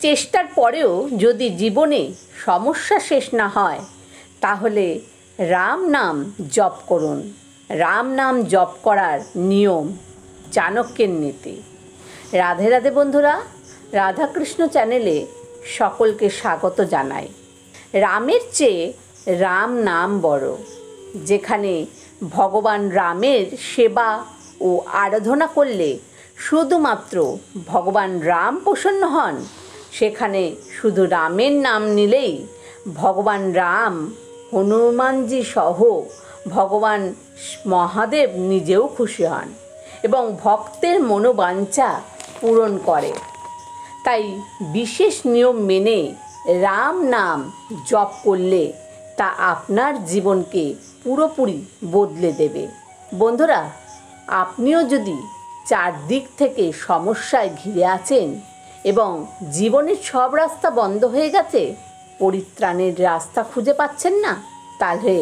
চেষ্টার পরেও যদি জীবনে সমস্যা শেষ না হয়, তাহলে রাম নাম জপ করুন। রাম নাম জপ করার নিয়ম, চাণক্যের নীতি। রাধে রাধে বন্ধুরা, রাধাকৃষ্ণ চ্যানেলে সকলকে স্বাগত জানাই। রামের চেয়ে রাম নাম বড়। যেখানে ভগবান রামের সেবা ও আরাধনা করলে শুধুমাত্র ভগবান রাম প্রসন্ন হন, সেখানে শুধু রামের নাম নিলেই ভগবান রাম, হনুমানজি সহ ভগবান মহাদেব নিজেও খুশি হন এবং ভক্তের মনোবাঞ্ছা পূরণ করে। তাই বিশেষ নিয়ম মেনে রাম নাম জপ করলে তা আপনার জীবনকে পুরোপুরি বদলে দেবে। বন্ধুরা, আপনিও যদি চারদিক থেকে সমস্যায় ঘিরে আছেন এবং জীবনের সব রাস্তা বন্ধ হয়ে গেছে, পরিত্রাণের রাস্তা খুঁজে পাচ্ছেন না, তাহলে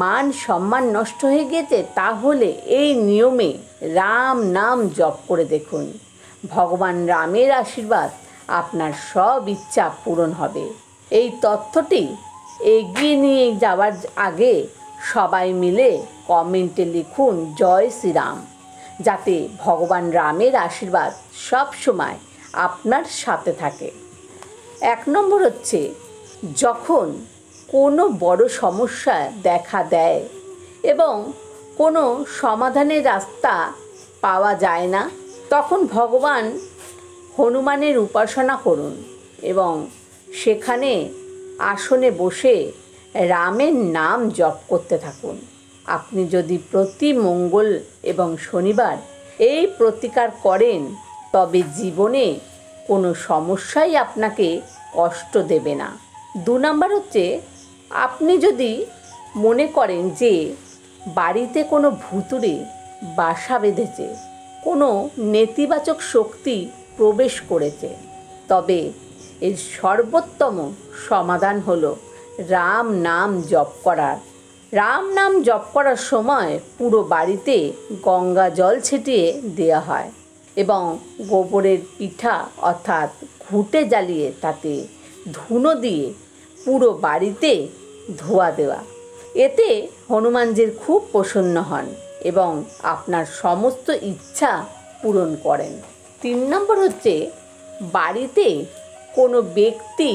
মান সম্মান নষ্ট হয়ে গিয়েছে, তাহলে এই নিয়মে রাম নাম জপ করে দেখুন। ভগবান রামের আশীর্বাদ আপনার সব ইচ্ছা পূরণ হবে। এই তথ্যটি এগিয়ে নিয়ে যাওয়ার আগে সবাই মিলে কমেন্টে লিখুন জয় শ্রীরাম, যাতে ভগবান রামের আশীর্বাদ সব সময় আপনার সাথে থাকে। 1 নম্বর হচ্ছে, যখন কোনো বড় সমস্যা দেখা দেয় এবং কোনো সমাধানের রাস্তা পাওয়া যায় না, তখন ভগবান হনুমানের উপাসনা করুন এবং সেখানে আসনে বসে রামের নাম জপ করতে থাকুন। আপনি যদি প্রতি মঙ্গল এবং শনিবার এই প্রতিকার করেন, তবে জীবনে কোনো সমস্যাই আপনাকে কষ্ট দেবে না। 2 নম্বর হচ্ছে, আপনি যদি মনে করেন যে বাড়িতে কোনো ভুতুড়ে বাসা বেঁধেছে, কোনো নেতিবাচক শক্তি প্রবেশ করেছে, তবে এর সর্বোত্তম সমাধান হলো রাম নাম জপ করার। রাম নাম জপ করার সময় পুরো বাড়িতে গঙ্গা জল ছিটিয়ে দেওয়া হয় এবং গোবরের পিঠা অর্থাৎ ঘুঁটে জ্বালিয়ে তাতে ধুনো দিয়ে পুরো বাড়িতে ধোয়া দেওয়া। এতে হনুমানজির খুব প্রসন্ন হন এবং আপনার সমস্ত ইচ্ছা পূরণ করেন। 3 নম্বর হচ্ছে, বাড়িতে কোনো ব্যক্তি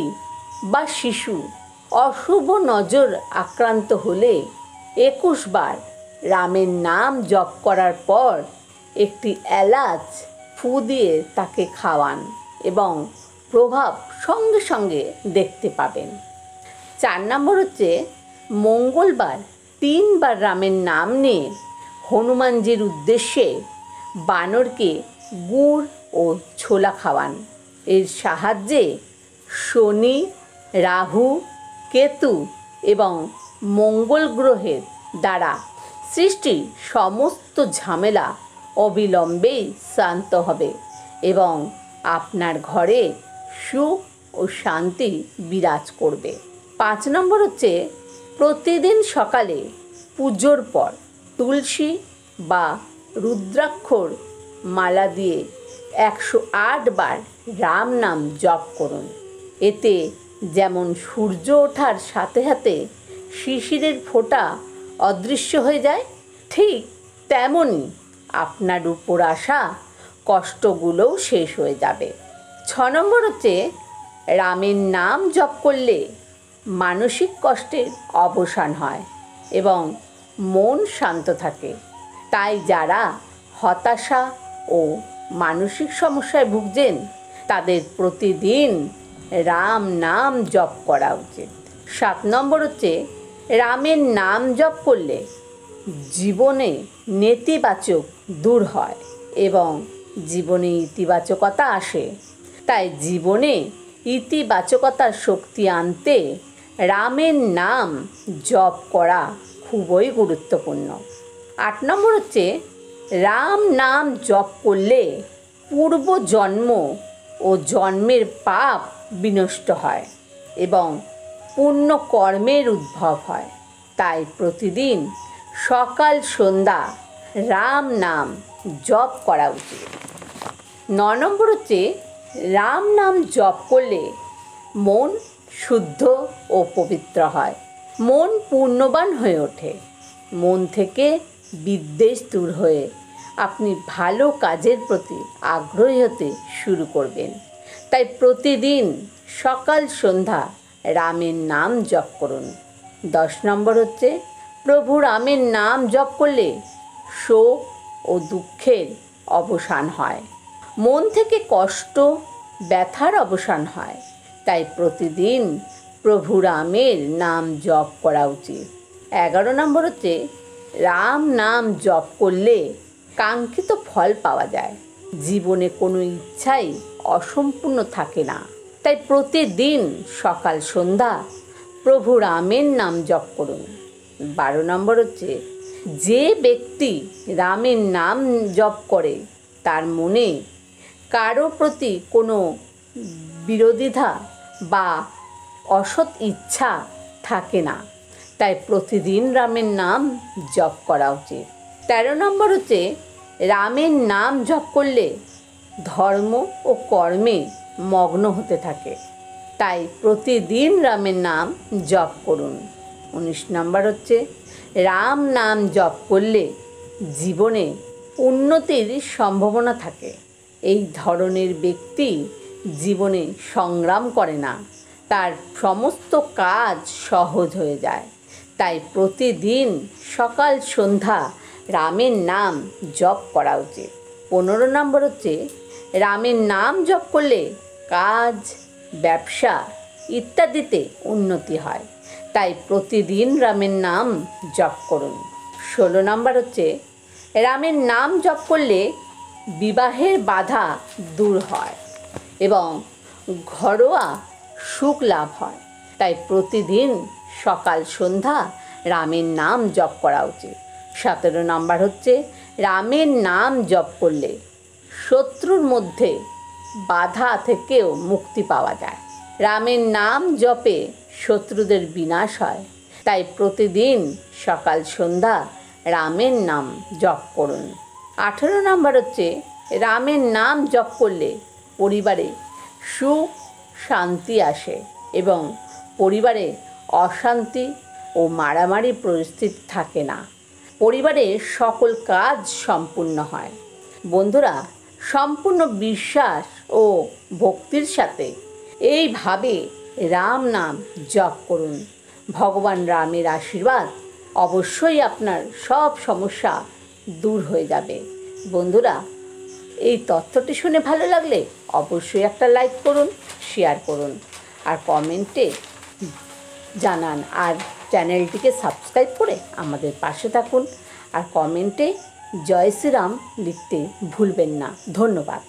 বা শিশু অশুভ নজর আক্রান্ত হলে 21 বার রামের নাম জপ করার পর একটি এলাচ ফু দিয়ে তাকে খাওয়ান এবং প্রভাব সঙ্গে সঙ্গে দেখতে পাবেন। 4 নম্বর হচ্ছে, মঙ্গলবার 3 বার রামের নাম নিয়ে হনুমানজির উদ্দেশ্যে বানরকে গুড় ও ছোলা খাওয়ান। এর সাহায্যে শনি, রাহু, কেতু এবং মঙ্গল গ্রহের দ্বারা সৃষ্টি সমস্ত ঝামেলা অবিলম্বেই শান্ত হবে এবং আপনার ঘরে সুখ ও শান্তি বিরাজ করবে। 5 নম্বর হচ্ছে, প্রতিদিন সকালে পুজোর পর তুলসী বা রুদ্রাক্ষর মালা দিয়ে 108 বার রাম নাম জপ করুন। এতে যেমন সূর্য ওঠার সাথে সাথে শিশিরের ফোঁটা অদৃশ্য হয়ে যায়, ঠিক তেমনই আপনার উপর আসা কষ্টগুলোও শেষ হয়ে যাবে। 6 নম্বর হচ্ছে, রামের নাম জপ করলে মানসিক কষ্টের অবসান হয় এবং মন শান্ত থাকে। তাই যারা হতাশা ও মানসিক সমস্যায় ভুগছেন, তাদের প্রতিদিন রাম নাম জপ করা উচিত। 7 নম্বর হচ্ছে, রামের নাম জপ করলে জীবনে নেতিবাচক দূর হয় এবং জীবনে ইতিবাচকতা আসে। তাই জীবনে ইতিবাচকতার শক্তি আনতে রামের নাম জপ করা খুবই গুরুত্বপূর্ণ। 8 নম্বর হচ্ছে, রাম নাম জপ করলে পূর্বজন্ম ও জন্মের পাপ বিনষ্ট হয় এবং পুণ্য কর্মের উদ্ভব হয়। তাই প্রতিদিন সকাল সন্ধ্যা রাম নাম জপ করা উচিত। 9 নম্বর হচ্ছে, রাম নাম জপ করলে মন শুদ্ধ ও পবিত্র হয়, মন পূর্ণবান হয়ে ওঠে, মন থেকে বিদ্বেষ দূর হয়ে আপনি ভালো কাজের প্রতি আগ্রহী হতে শুরু করবেন। তাই প্রতিদিন সকাল সন্ধ্যা রামের নাম জপ করুন। 10 নম্বর হচ্ছে, প্রভু রামের নাম জপ করলে শোক ও দুঃখের অবসান হয়, মন থেকে কষ্ট ব্যথার অবসান হয়। তাই প্রতিদিন প্রভু রামের নাম জপ করা উচিত। 11 নম্বর হচ্ছে, রাম নাম জপ করলে কাঙ্ক্ষিত ফল পাওয়া যায়, জীবনে কোনো ইচ্ছাই অসম্পূর্ণ থাকে না। তাই প্রতিদিন সকাল সন্ধ্যা প্রভু রামের নাম জপ করুন। 12 নম্বর হচ্ছে, যে ব্যক্তি রামের নাম জপ করে তার মনে কারো প্রতি কোনো বিরোধিতা বা অসৎ ইচ্ছা থাকে না। তাই প্রতিদিন রামের নাম জপ করা উচিত। 13 নম্বর হচ্ছে, রামের নাম জপ করলে ধর্ম ও কর্মে মগ্ন হতে থাকে। তাই প্রতিদিন রামের নাম জপ করুন। 19 নম্বর হচ্ছে, রাম নাম জপ করলে জীবনে উন্নতির সম্ভাবনা থাকে। এই ধরনের ব্যক্তি জীবনে সংগ্রাম করে না, তার সমস্ত কাজ সহজ হয়ে যায়। তাই প্রতিদিন সকাল সন্ধ্যা রামের নাম জপ করা উচিত। 15 নম্বর হচ্ছে, রামের নাম জপ করলে কাজ, ব্যবসা ইত্যাদিতে উন্নতি হয়। তাই প্রতিদিন রামের নাম জপ করুন। 16 নম্বর হচ্ছে, রামের নাম জপ করলে বিবাহের বাধা দূর হয় এবং ঘরোয়া সুখ লাভ হয়। তাই প্রতিদিন সকাল সন্ধ্যা রামের নাম জপ করা উচিত। 17 নম্বর হচ্ছে, রামের নাম জপ করলে শত্রুর মধ্যে বাধা থেকেও মুক্তি পাওয়া যায়। রামের নাম জপে শত্রুদের বিনাশ হয়। তাই প্রতিদিন সকাল সন্ধ্যা রামের নাম জপ করুন। 18 নম্বর হচ্ছে, রামের নাম জপ করলে পরিবারে সুখ শান্তি আসে এবং পরিবারে অশান্তি ও মারামারি পরিস্থিতি থাকে না। পরিবারের সকল কাজ সম্পূর্ণ হয়। বন্ধুরা, সম্পূর্ণ বিশ্বাস ও ভক্তির সাথে এইভাবে রাম নাম জপ করুন। ভগবান রামের আশীর্বাদ অবশ্যই আপনার সব সমস্যা দূর হয়ে যাবে। বন্ধুরা, এই তথ্যটি শুনে ভালো লাগলে অবশ্যই একটা লাইক করুন, শেয়ার করুন আর কমেন্টে জানান। আর চ্যানেলটিকে সাবস্ক্রাইব করে আমাদের পাশে থাকুন আর কমেন্টে জয় শ্রীরাম লিখতে ভুলবেন না। ধন্যবাদ।